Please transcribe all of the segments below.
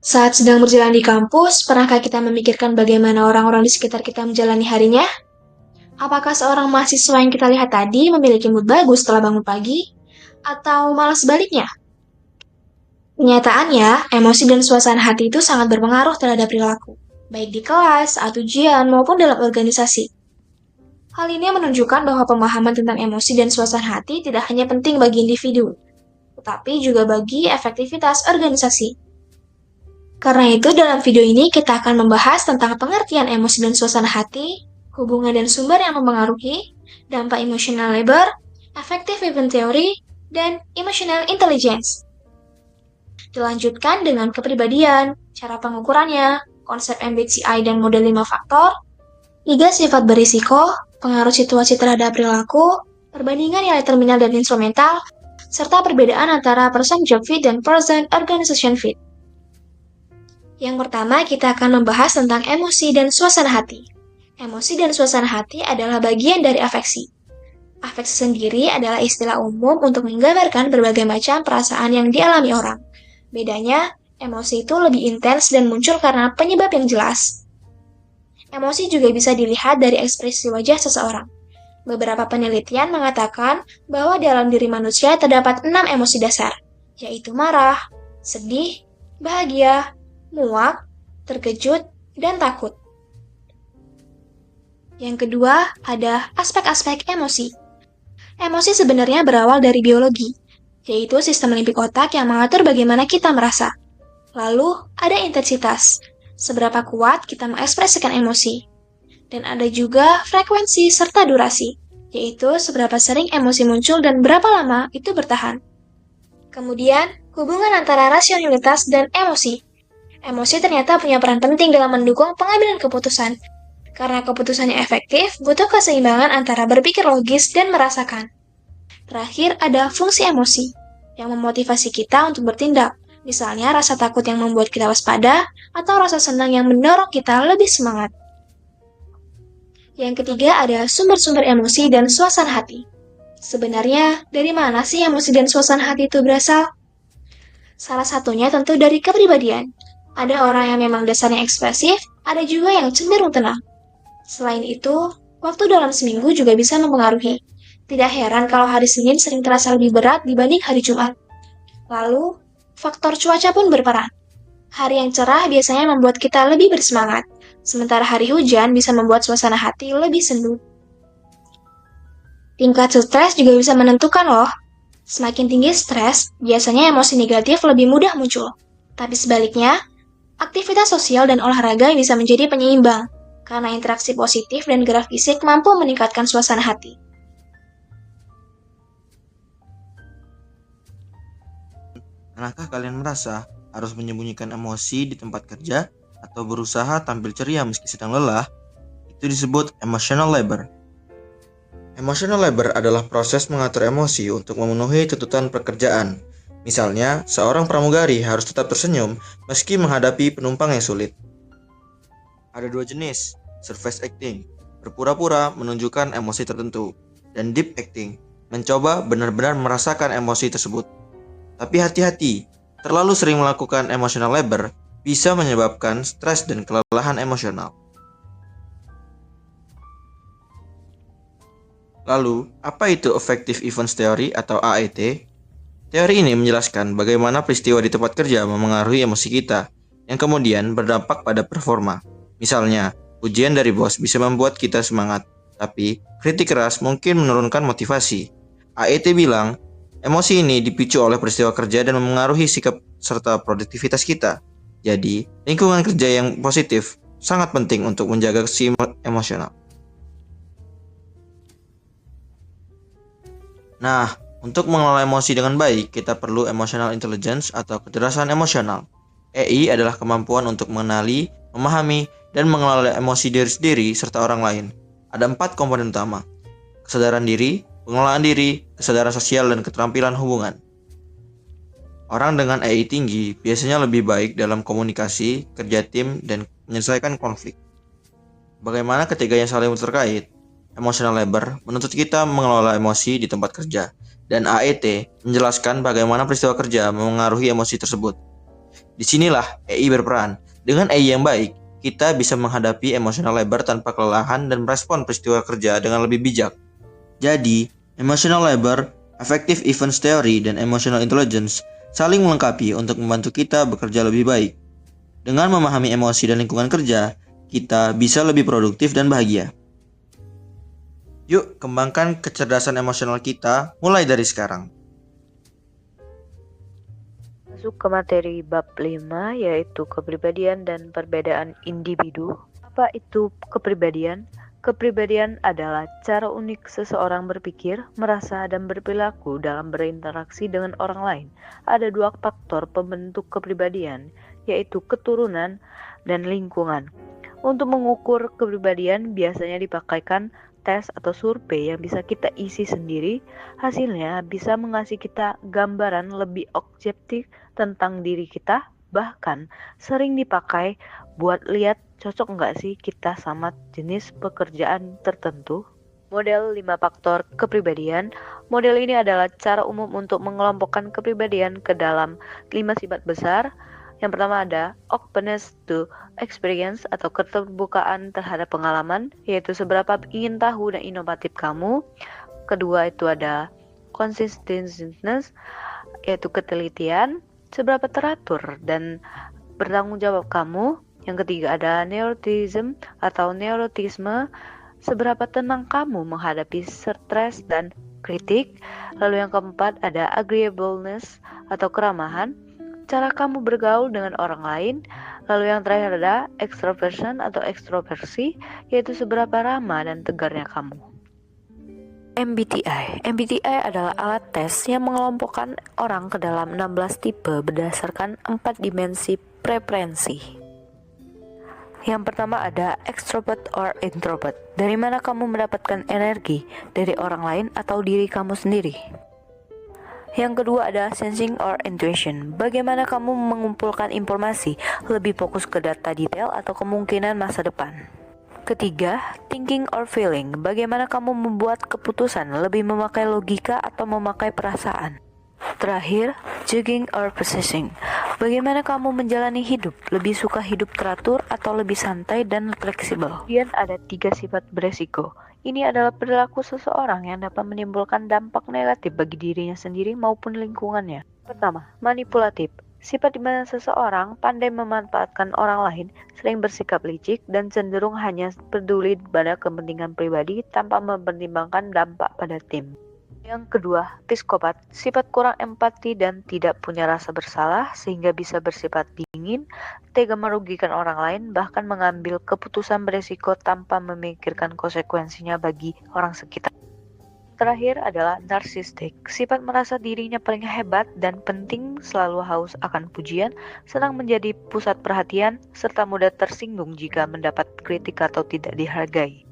Saat sedang berjalan di kampus, pernahkah kita memikirkan bagaimana orang-orang di sekitar kita menjalani harinya? Apakah seorang mahasiswa yang kita lihat tadi memiliki mood bagus setelah bangun pagi? Atau malah sebaliknya? Kenyataannya, emosi dan suasana hati itu sangat berpengaruh terhadap perilaku, baik di kelas, saat ujian, maupun dalam organisasi. Hal ini menunjukkan bahwa pemahaman tentang emosi dan suasana hati tidak hanya penting bagi individu, tetapi juga bagi efektivitas organisasi. Karena itu, dalam video ini kita akan membahas tentang pengertian emosi dan suasana hati, hubungan dan sumber yang mempengaruhi, dampak emotional labor, effective event theory, dan emotional intelligence. Dilanjutkan dengan kepribadian, cara pengukurannya, konsep MBTI dan model 5 faktor, 3 sifat berisiko, pengaruh situasi terhadap perilaku, perbandingan nilai terminal dan instrumental, serta perbedaan antara person job fit dan person organization fit. Yang pertama, kita akan membahas tentang emosi dan suasana hati. Emosi dan suasana hati adalah bagian dari afeksi. Afeksi sendiri adalah istilah umum untuk menggambarkan berbagai macam perasaan yang dialami orang. Bedanya, emosi itu lebih intens dan muncul karena penyebab yang jelas. Emosi juga bisa dilihat dari ekspresi wajah seseorang. Beberapa penelitian mengatakan bahwa dalam diri manusia terdapat 6 emosi dasar, yaitu marah, sedih, bahagia, muak, terkejut, dan takut. Yang kedua, ada aspek-aspek emosi. Emosi sebenarnya berawal dari biologi, yaitu sistem limbik otak yang mengatur bagaimana kita merasa. Lalu, ada intensitas, seberapa kuat kita mengekspresikan emosi. Dan ada juga frekuensi serta durasi, yaitu seberapa sering emosi muncul dan berapa lama itu bertahan. Kemudian, hubungan antara rasionalitas dan emosi. Emosi ternyata punya peran penting dalam mendukung pengambilan keputusan. Karena keputusannya efektif, butuh keseimbangan antara berpikir logis dan merasakan. Terakhir, ada fungsi emosi, yang memotivasi kita untuk bertindak. Misalnya rasa takut yang membuat kita waspada, atau rasa senang yang mendorong kita lebih semangat. Yang ketiga ada sumber-sumber emosi dan suasana hati. Sebenarnya, dari mana sih emosi dan suasana hati itu berasal? Salah satunya tentu dari kepribadian. Ada orang yang memang dasarnya ekspresif, ada juga yang cenderung tenang. Selain itu, waktu dalam seminggu juga bisa mempengaruhi. Tidak heran kalau hari Senin sering terasa lebih berat dibanding hari Jumat. Lalu, faktor cuaca pun berperan. Hari yang cerah biasanya membuat kita lebih bersemangat, sementara hari hujan bisa membuat suasana hati lebih sendu. Tingkat stres juga bisa menentukan loh. Semakin tinggi stres, biasanya emosi negatif lebih mudah muncul. Tapi sebaliknya, aktivitas sosial dan olahraga bisa menjadi penyeimbang, karena interaksi positif dan gerak fisik mampu meningkatkan suasana hati. Pernahkah kalian merasa harus menyembunyikan emosi di tempat kerja atau berusaha tampil ceria meski sedang lelah? Itu disebut emotional labor. Emotional labor adalah proses mengatur emosi untuk memenuhi tuntutan pekerjaan. Misalnya, seorang pramugari harus tetap tersenyum meski menghadapi penumpang yang sulit. Ada dua jenis, surface acting, berpura-pura menunjukkan emosi tertentu, dan deep acting, mencoba benar-benar merasakan emosi tersebut. Tapi hati-hati, terlalu sering melakukan emotional labor bisa menyebabkan stres dan kelelahan emosional. Lalu, apa itu Effective Events Theory atau AET? Teori ini menjelaskan bagaimana peristiwa di tempat kerja memengaruhi emosi kita, yang kemudian berdampak pada performa. Misalnya, pujian dari bos bisa membuat kita semangat, tapi kritik keras mungkin menurunkan motivasi. AET bilang, emosi ini dipicu oleh peristiwa kerja dan memengaruhi sikap serta produktivitas kita. Jadi, lingkungan kerja yang positif sangat penting untuk menjaga keseimbangan emosional. Nah, untuk mengelola emosi dengan baik, kita perlu emotional intelligence atau kecerdasan emosional. EI adalah kemampuan untuk mengenali, memahami, dan mengelola emosi diri sendiri serta orang lain. Ada 4 komponen utama: kesadaran diri, pengelolaan diri, kesadaran sosial, dan keterampilan hubungan. Orang dengan EI tinggi biasanya lebih baik dalam komunikasi, kerja tim, dan menyelesaikan konflik. Bagaimana ketiganya saling terkait? Emotional labor menuntut kita mengelola emosi di tempat kerja, dan AET menjelaskan bagaimana peristiwa kerja memengaruhi emosi tersebut. Disinilah EI berperan. Dengan EI yang baik, kita bisa menghadapi emotional labor tanpa kelelahan dan merespon peristiwa kerja dengan lebih bijak. Jadi, emotional labor, affective events theory, dan emotional intelligence saling melengkapi untuk membantu kita bekerja lebih baik. Dengan memahami emosi dan lingkungan kerja, kita bisa lebih produktif dan bahagia. Yuk, kembangkan kecerdasan emosional kita mulai dari sekarang. Masuk ke materi bab 5, yaitu kepribadian dan perbedaan individu. Apa itu kepribadian? Kepribadian adalah cara unik seseorang berpikir, merasa, dan berperilaku dalam berinteraksi dengan orang lain. Ada 2 faktor pembentuk kepribadian, yaitu keturunan dan lingkungan. Untuk mengukur kepribadian biasanya dipakaikan tes atau survei yang bisa kita isi sendiri. Hasilnya bisa mengasih kita gambaran lebih objektif tentang diri kita, bahkan sering dipakai buat lihat cocok nggak sih kita sama jenis pekerjaan tertentu. Model 5 faktor kepribadian. Model ini adalah cara umum untuk mengelompokkan kepribadian ke dalam 5 sifat besar. Yang pertama ada openness to experience atau keterbukaan terhadap pengalaman, yaitu seberapa ingin tahu dan inovatif kamu. Kedua itu ada consistentness, yaitu ketelitian, seberapa teratur dan bertanggung jawab kamu. Yang ketiga ada neuroticism atau neurotisme, seberapa tenang kamu menghadapi stres dan kritik. Lalu yang keempat ada agreeableness atau keramahan, cara kamu bergaul dengan orang lain. Lalu yang terakhir ada extroversion atau ekstroversi, yaitu seberapa ramah dan tegarnya kamu. MBTI adalah alat tes yang mengelompokkan orang ke dalam 16 tipe berdasarkan 4 dimensi preferensi. Yang pertama ada extrovert or introvert. Dari mana kamu mendapatkan energi? Dari orang lain atau diri kamu sendiri? Yang kedua ada sensing or intuition. Bagaimana kamu mengumpulkan informasi? Lebih fokus ke data detail atau kemungkinan masa depan? Ketiga, thinking or feeling. Bagaimana kamu membuat keputusan? Lebih memakai logika atau memakai perasaan? Terakhir, judging or possessing. Bagaimana kamu menjalani hidup? Lebih suka hidup teratur atau lebih santai dan fleksibel? Kemudian ada 3 sifat beresiko. Ini adalah perilaku seseorang yang dapat menimbulkan dampak negatif bagi dirinya sendiri maupun lingkungannya. Pertama, manipulatif. Sifat di mana seseorang pandai memanfaatkan orang lain, sering bersikap licik, dan cenderung hanya peduli pada kepentingan pribadi tanpa mempertimbangkan dampak pada tim. Yang kedua, psikopat. Sifat kurang empati dan tidak punya rasa bersalah sehingga bisa bersifat dingin, tega merugikan orang lain, bahkan mengambil keputusan beresiko tanpa memikirkan konsekuensinya bagi orang sekitar. Terakhir adalah narsistik. Sifat merasa dirinya paling hebat dan penting, selalu haus akan pujian, senang menjadi pusat perhatian, serta mudah tersinggung jika mendapat kritik atau tidak dihargai.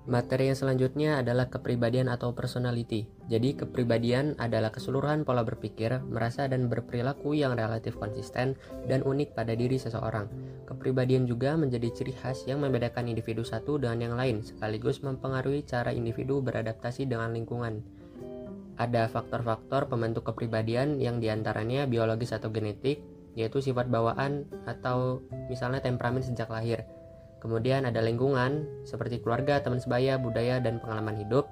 Materi yang selanjutnya adalah kepribadian atau personality. Jadi kepribadian adalah keseluruhan pola berpikir, merasa dan berperilaku yang relatif konsisten dan unik pada diri seseorang. Kepribadian juga menjadi ciri khas yang membedakan individu satu dengan yang lain, sekaligus mempengaruhi cara individu beradaptasi dengan lingkungan. Ada faktor-faktor pembentuk kepribadian yang diantaranya biologis atau genetik, yaitu sifat bawaan atau misalnya temperamen sejak lahir. Kemudian ada lingkungan seperti keluarga, teman sebaya, budaya, dan pengalaman hidup.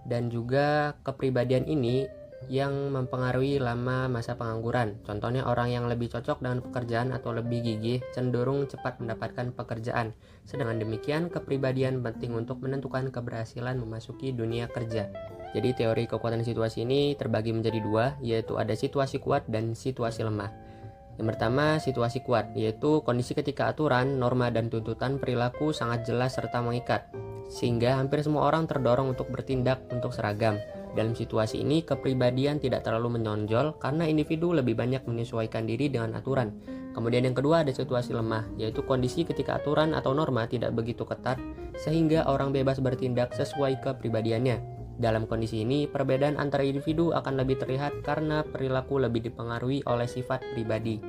Dan juga kepribadian ini yang mempengaruhi lama masa pengangguran. Contohnya orang yang lebih cocok dengan pekerjaan atau lebih gigih cenderung cepat mendapatkan pekerjaan. Sedangkan demikian kepribadian penting untuk menentukan keberhasilan memasuki dunia kerja. Jadi teori kekuatan situasi ini terbagi menjadi 2, yaitu ada situasi kuat dan situasi lemah. Yang pertama, situasi kuat, yaitu kondisi ketika aturan, norma, dan tuntutan perilaku sangat jelas serta mengikat, sehingga hampir semua orang terdorong untuk bertindak untuk seragam. Dalam situasi ini, kepribadian tidak terlalu menonjol karena individu lebih banyak menyesuaikan diri dengan aturan. Kemudian yang kedua ada situasi lemah, yaitu kondisi ketika aturan atau norma tidak begitu ketat, sehingga orang bebas bertindak sesuai kepribadiannya. Dalam kondisi ini, perbedaan antara individu akan lebih terlihat karena perilaku lebih dipengaruhi oleh sifat pribadi.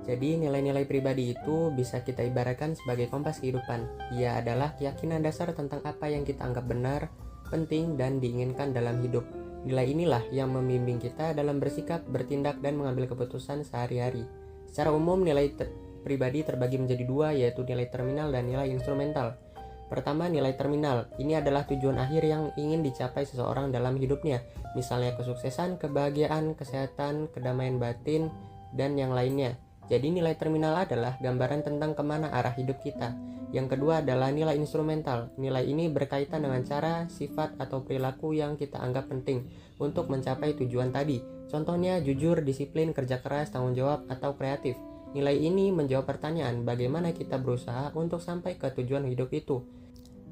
Jadi nilai-nilai pribadi itu bisa kita ibaratkan sebagai kompas kehidupan. Ia adalah keyakinan dasar tentang apa yang kita anggap benar, penting, dan diinginkan dalam hidup. Nilai inilah yang membimbing kita dalam bersikap, bertindak, dan mengambil keputusan sehari-hari. Secara umum, nilai pribadi terbagi menjadi dua, yaitu nilai terminal dan nilai instrumental. Pertama, nilai terminal. Ini adalah tujuan akhir yang ingin dicapai seseorang dalam hidupnya, misalnya kesuksesan, kebahagiaan, kesehatan, kedamaian batin, dan yang lainnya. Jadi nilai terminal adalah gambaran tentang kemana arah hidup kita. Yang kedua adalah nilai instrumental. Nilai ini berkaitan dengan cara, sifat, atau perilaku yang kita anggap penting untuk mencapai tujuan tadi. Contohnya jujur, disiplin, kerja keras, tanggung jawab, atau kreatif. Nilai ini menjawab pertanyaan bagaimana kita berusaha untuk sampai ke tujuan hidup itu.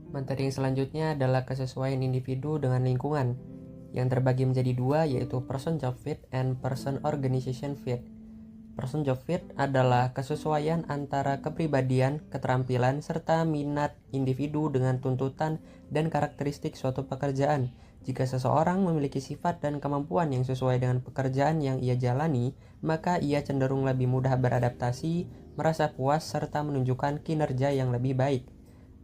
Materi yang selanjutnya adalah kesesuaian individu dengan lingkungan, yang terbagi menjadi dua, yaitu person job fit and person organization fit. Person job fit adalah kesesuaian antara kepribadian, keterampilan, serta minat individu dengan tuntutan dan karakteristik suatu pekerjaan. Jika seseorang memiliki sifat dan kemampuan yang sesuai dengan pekerjaan yang ia jalani, maka ia cenderung lebih mudah beradaptasi, merasa puas, serta menunjukkan kinerja yang lebih baik.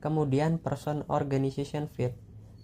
Kemudian person organization fit,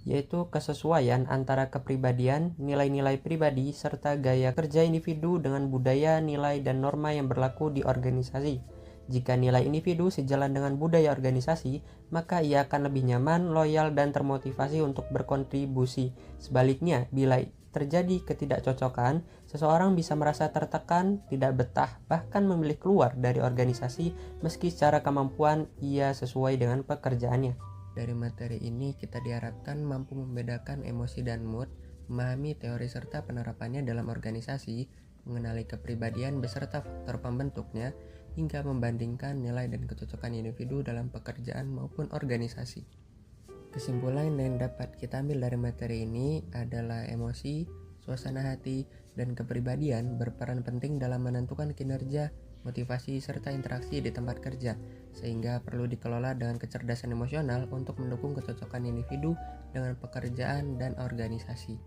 yaitu kesesuaian antara kepribadian, nilai-nilai pribadi, serta gaya kerja individu dengan budaya, nilai, dan norma yang berlaku di organisasi. Jika nilai individu sejalan dengan budaya organisasi, maka ia akan lebih nyaman, loyal, dan termotivasi untuk berkontribusi. Sebaliknya, bila terjadi ketidakcocokan, seseorang bisa merasa tertekan, tidak betah, bahkan memilih keluar dari organisasi meski secara kemampuan ia sesuai dengan pekerjaannya. Dari materi ini kita diharapkan mampu membedakan emosi dan mood, memahami teori serta penerapannya dalam organisasi, mengenali kepribadian beserta faktor pembentuknya, hingga membandingkan nilai dan kecocokan individu dalam pekerjaan maupun organisasi. Kesimpulan yang dapat kita ambil dari materi ini adalah emosi, suasana hati, dan kepribadian berperan penting dalam menentukan kinerja, motivasi, serta interaksi di tempat kerja, sehingga perlu dikelola dengan kecerdasan emosional untuk mendukung kecocokan individu dengan pekerjaan dan organisasi.